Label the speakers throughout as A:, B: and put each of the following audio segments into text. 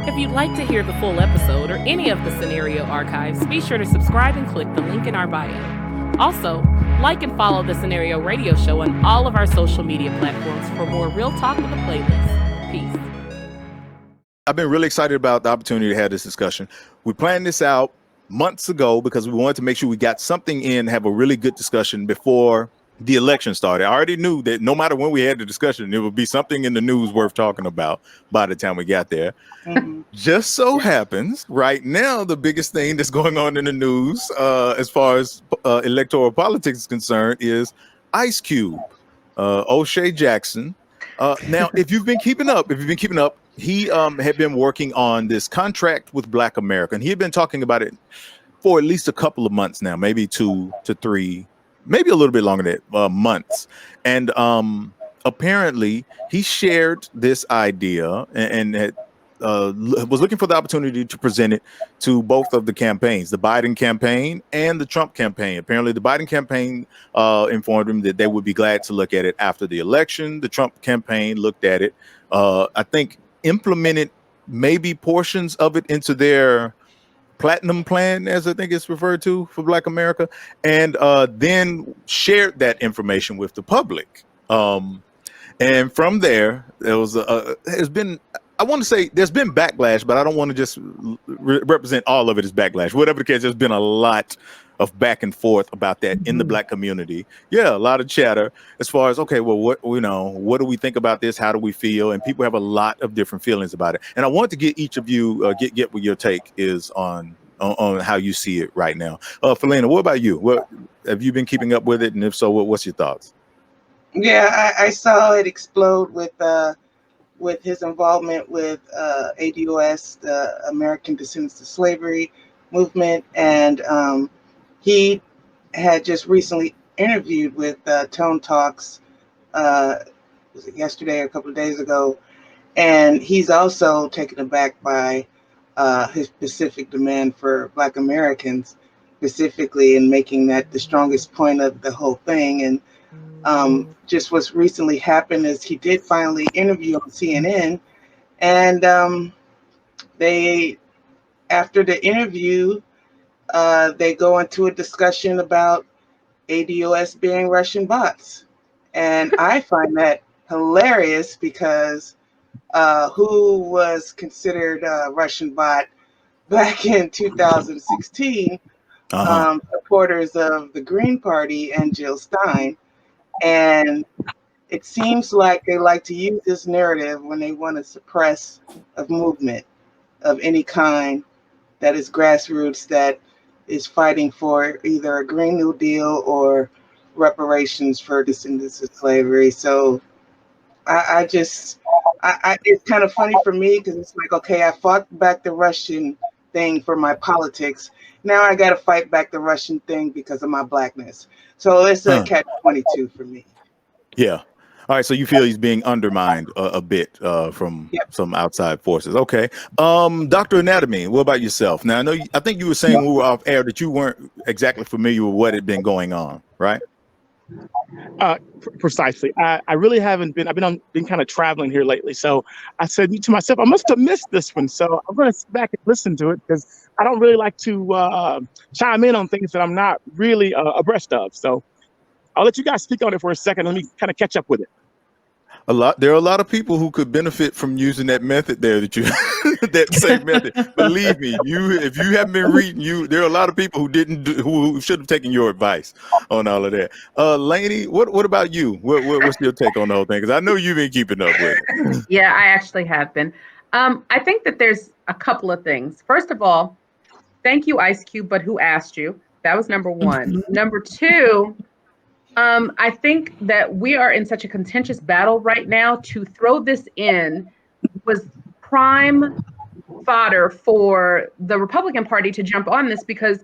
A: If you'd like to hear the full episode or any of the scenario archives, be sure to subscribe and click the link in our bio. Also, like and follow the Scenario Radio Show on all of our social media platforms for more real talk with the playlist. Peace.
B: I've been really excited about the opportunity to have this discussion. We planned this out months ago because we wanted to make sure we got something in, have a really good discussion before the election started. I already knew that no matter when we had the discussion, there would be something in the news worth talking about by the time we got there. Mm-hmm. Just so happens right now, the biggest thing that's going on in the news as far as electoral politics is concerned is Ice Cube, O'Shea Jackson. Now, if you've been keeping up, he had been working on this contract with Black America, and he had been talking about it for at least a couple of months now, maybe 2 to 3, maybe a little bit longer than that, months. And apparently he shared this idea and had, was looking for the opportunity to present it to both of the campaigns, the Biden campaign and the Trump campaign. Apparently the Biden campaign informed him that they would be glad to look at it after the election. The Trump campaign looked at it, I think implemented maybe portions of it into their platinum plan, as I think it's referred to, for Black America, and then shared that information with the public. And from there was there's been, I want to say there's been backlash, but I don't want to just represent all of it as backlash. Whatever the case, there's been a lot of back and forth about that in the Black community. Yeah, a lot of chatter as far as, okay, well, what do we think about this? How do we feel? And people have a lot of different feelings about it. And I want to get each of you get what your take is on how you see it right now. Philena, what about you? What have you been keeping up with it? And if so, what's your thoughts?
C: Yeah, I saw it explode with his involvement with ADOS, the American Descendants of Slavery movement, and he had just recently interviewed with Tone Talks, was it yesterday or a couple of days ago, and he's also taken aback by his specific demand for Black Americans specifically, and making that the strongest point of the whole thing. And just what's recently happened is he did finally interview on CNN, and they, after the interview, they go into a discussion about ADOS being Russian bots. And I find that hilarious because who was considered a Russian bot back in 2016, supporters of the Green Party and Jill Stein. And it seems like they like to use this narrative when they want to suppress a movement of any kind that is grassroots, that is fighting for either a Green New Deal or reparations for descendants of slavery. So I it's kind of funny for me because it's like, okay, I fought back the Russian thing for my politics. Now I got to fight back the Russian thing because of my Blackness. So it's a catch-22 for me.
B: Yeah. All right. So you feel he's being undermined a bit from some outside forces. Okay. Dr. Anatomy, what about yourself? Now, I think you were saying when we were off air that you weren't exactly familiar with what had been going on, right?
D: Precisely. I really haven't been. I've been kind of traveling here lately. So I said to myself, I must have missed this one. So I'm going to sit back and listen to it because I don't really like to chime in on things that I'm not really abreast of. So I'll let you guys speak on it for a second. Let me kind of catch up with it.
B: There are a lot of people who could benefit from using that method there that same method. Believe me, if you haven't been reading, there are a lot of people who should have taken your advice on all of that. Laini, what about you? What's your take on the whole thing? Because I know you've been keeping up with it.
E: Yeah, I actually have been. I think that there's a couple of things. First of all, thank you, Ice Cube, but who asked you? That was number one. Number two, I think that we are in such a contentious battle right now. To throw this in was prime fodder for the Republican Party to jump on this, because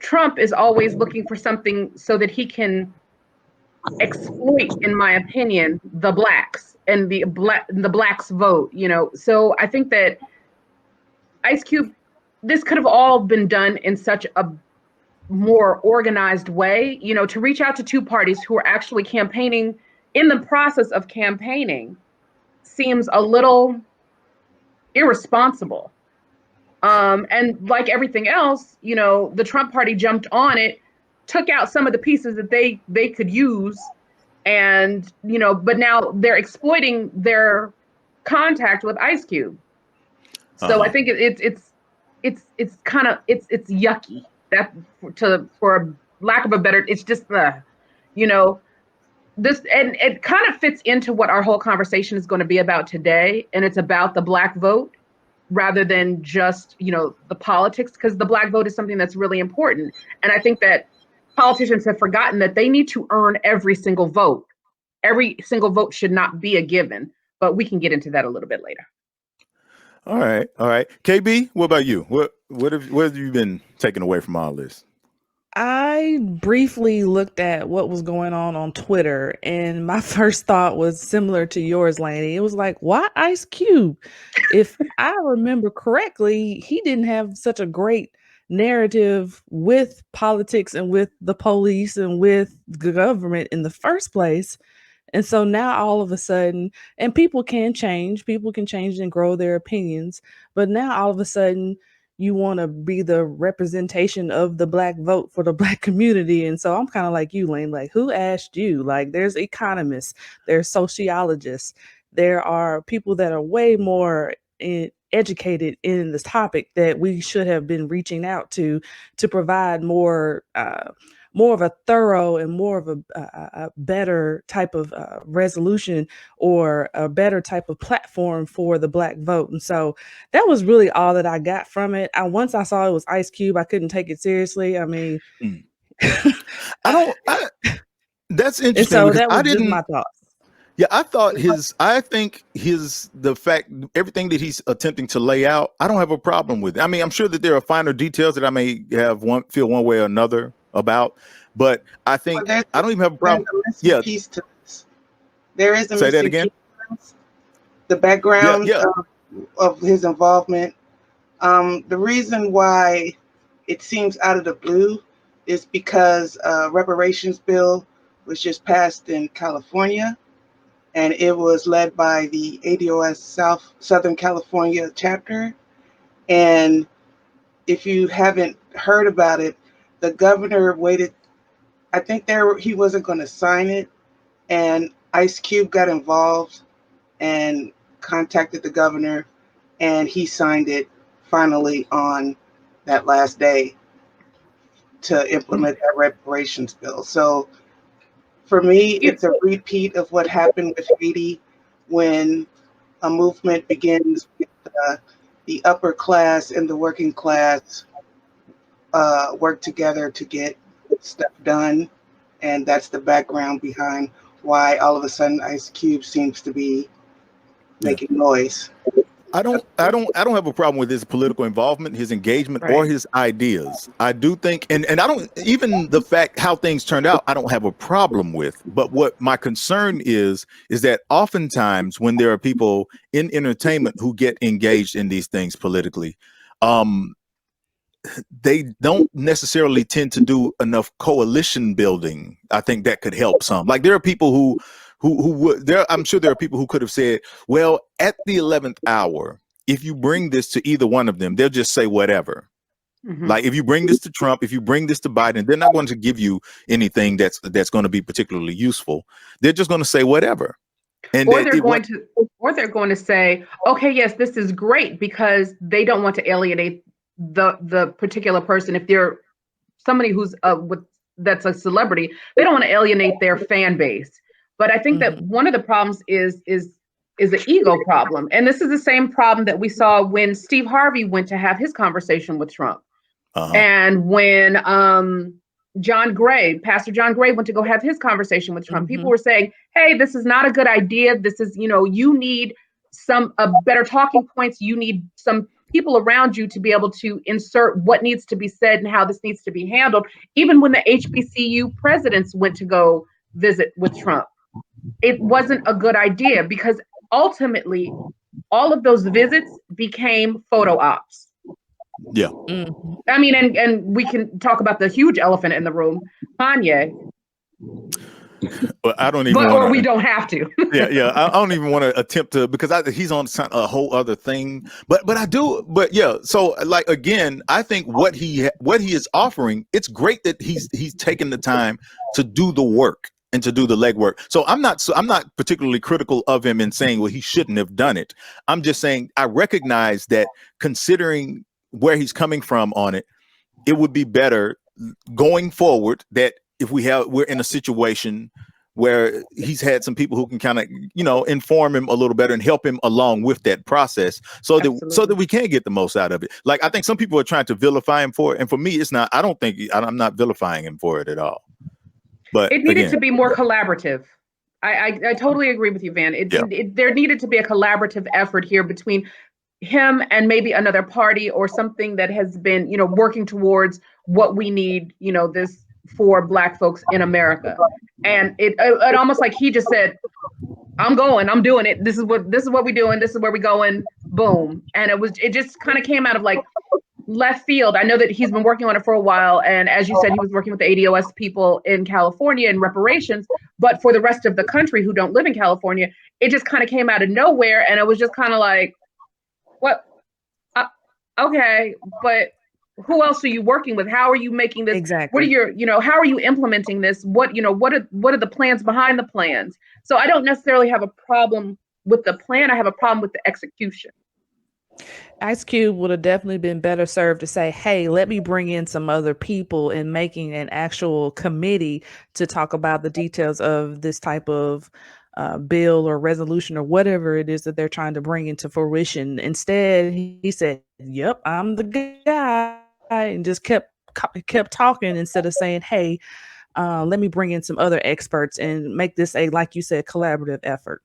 E: Trump is always looking for something so that he can exploit, in my opinion, the blacks and the blacks vote, So I think that Ice Cube, this could have all been done in such a more organized way, to reach out to two parties who are actually campaigning in the process of campaigning seems a little irresponsible. And like everything else, the Trump party jumped on it, took out some of the pieces that they could use, and but now they're exploiting their contact with Ice Cube. So I think it's kind of it's yucky. That for lack of a better, it's just this, and it kind of fits into what our whole conversation is going to be about today, and it's about the Black vote rather than just the politics, because the Black vote is something that's really important, and I think that politicians have forgotten that they need to earn every single vote. Every single vote should not be a given, but we can get into that a little bit later.
B: All right. KB, what about you? What have you been taking away from all this?
F: I briefly looked at what was going on Twitter, and my first thought was similar to yours, Laini. It was like, why Ice Cube? If I remember correctly, he didn't have such a great narrative with politics and with the police and with the government in the first place. And so now all of a sudden, and people can change and grow their opinions, but now all of a sudden you want to be the representation of the Black vote for the Black community. And so I'm kind of like you, Lane, like, who asked you? Like, there's economists, there's sociologists, there are people that are way more educated in this topic that we should have been reaching out to provide more of a thorough and more of a better type of resolution or a better type of platform for the Black vote. And so that was really all that I got from it. Once I saw it was Ice Cube, I couldn't take it seriously. I mean,
B: that's interesting.
F: And so that was just my thoughts.
B: Yeah, I think the fact, everything that he's attempting to lay out, I don't have a problem with it. I mean, I'm sure that there are finer details that I may feel one way or another about, but I think I don't even have a problem.
C: Piece to this. There is a
B: say that again.
C: The background of his involvement. The reason why it seems out of the blue is because reparations bill was just passed in California, and it was led by the ADOS Southern California chapter. And if you haven't heard about it, the governor waited. I think he wasn't going to sign it, and Ice Cube got involved and contacted the governor, and he signed it finally on that last day to implement that reparations bill. So for me, it's a repeat of what happened with Haiti when a movement begins with the upper class and the working class work together to get stuff done. And that's the background behind why all of a sudden Ice Cube seems to be making noise.
B: I don't have a problem with his political involvement, his engagement, or his ideas. I do think, and I don't, even the fact how things turned out, I don't have a problem with. But what my concern is that oftentimes when there are people in entertainment who get engaged in these things politically, they don't necessarily tend to do enough coalition building. I think that could help some. Like, there are people who would there. I'm sure there are people who could have said, well, at the 11th hour, if you bring this to either one of them, they'll just say whatever. Mm-hmm. Like, if you bring this to Trump, if you bring this to Biden, they're not going to give you anything that's going to be particularly useful. They're just going to say whatever. And
E: or they're going to say, okay, yes, this is great, because they don't want to alienate the particular person. If they're somebody who's that's a celebrity, they don't want to alienate their fan base. But I think that one of the problems is an ego problem. And this is the same problem that we saw when Steve Harvey went to have his conversation with Trump. Uh-huh. And when Pastor John Gray went to go have his conversation with Trump, people were saying, hey, this is not a good idea. This is, you need some better talking points. You need some people around you to be able to insert what needs to be said and how this needs to be handled. Even when the HBCU presidents went to go visit with Trump, it wasn't a good idea, because ultimately all of those visits became photo ops.
B: Yeah.
E: I mean, and we can talk about the huge elephant in the room, Kanye.
B: But I don't even
E: But
B: want
E: or we
B: to.
E: don't have to.
B: Yeah. I don't even want to attempt to, because he's on a whole other thing. But I do. But yeah. So like again, I think what he is offering, it's great that he's taken the time to do the work and to do the legwork. So I'm not particularly critical of him in saying, well, he shouldn't have done it. I'm just saying I recognize that, considering where he's coming from on it, it would be better going forward that if we're in a situation where he's had some people who can kind of, inform him a little better and help him along with that process, so that we can get the most out of it. Like, I think some people are trying to vilify him for it, and for me, it's not. I'm not vilifying him for it at all. But
E: it needed to be more collaborative. I totally agree with you, Van. There needed to be a collaborative effort here between him and maybe another party or something that has been, working towards what we need, this for Black folks in America. And it almost like he just said, I'm doing it. This is what we're doing. This is where we're going. Boom. And it just kind of came out of like left field. I know that he's been working on it for a while. And as you said, he was working with the ADOS people in California in reparations. But for the rest of the country who don't live in California, it just kind of came out of nowhere. And it was just kind of like, what? Okay, but who else are you working with? How are you making this?
F: Exactly.
E: What are your, how are you implementing this? What are the plans behind the plans? So I don't necessarily have a problem with the plan. I have a problem with the execution.
F: Ice Cube would have definitely been better served to say, hey, let me bring in some other people and making an actual committee to talk about the details of this type of bill or resolution or whatever it is that they're trying to bring into fruition. Instead, he said, yep, I'm the guy, and just kept talking instead of saying, hey, let me bring in some other experts and make this a, like you said, collaborative effort.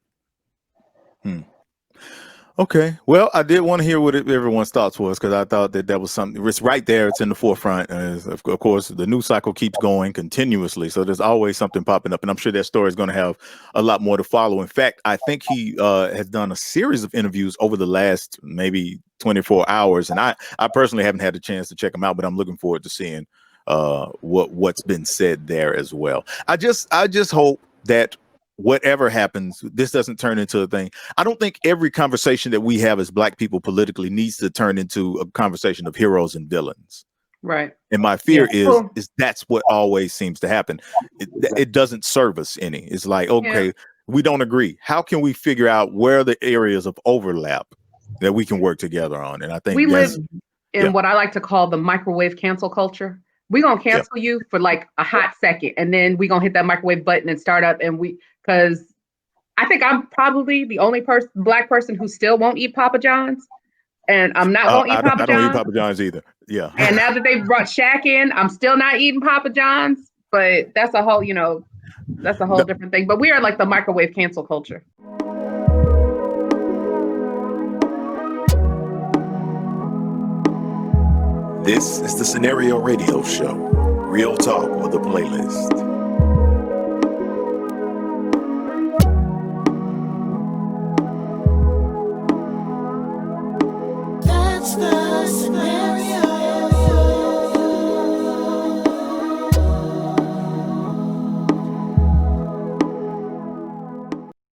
B: Okay. Well, I did want to hear what everyone's thoughts was, because I thought that was something. It's right there. It's in the forefront. Of course, the news cycle keeps going continuously, so there's always something popping up, and I'm sure that story is going to have a lot more to follow. In fact, I think he has done a series of interviews over the last maybe 24 hours, and I personally haven't had a chance to check them out, but I'm looking forward to seeing what's been said there as well. I just hope that whatever happens, this doesn't turn into a thing. I don't think every conversation that we have as Black people politically needs to turn into a conversation of heroes and villains.
E: Right.
B: And my fear is that's what always seems to happen. It doesn't serve us any. It's like, okay, we don't agree. How can we figure out where the areas of overlap that we can work together on? And I think
E: we live in what I like to call the microwave cancel culture. We're going to cancel you for like a hot second, and then we're going to hit that microwave button and start up. And because I think I'm probably the only Black person who still won't eat Papa John's. And I'm not going to eat Papa John's. I don't eat
B: Papa John's either. Yeah.
E: And now that they've brought Shaq in, I'm still not eating Papa John's. But that's a whole, that's a whole different thing. But we are like the microwave cancel culture.
G: This is the Scenario Radio Show. Real talk with a playlist.
H: That's the scenario.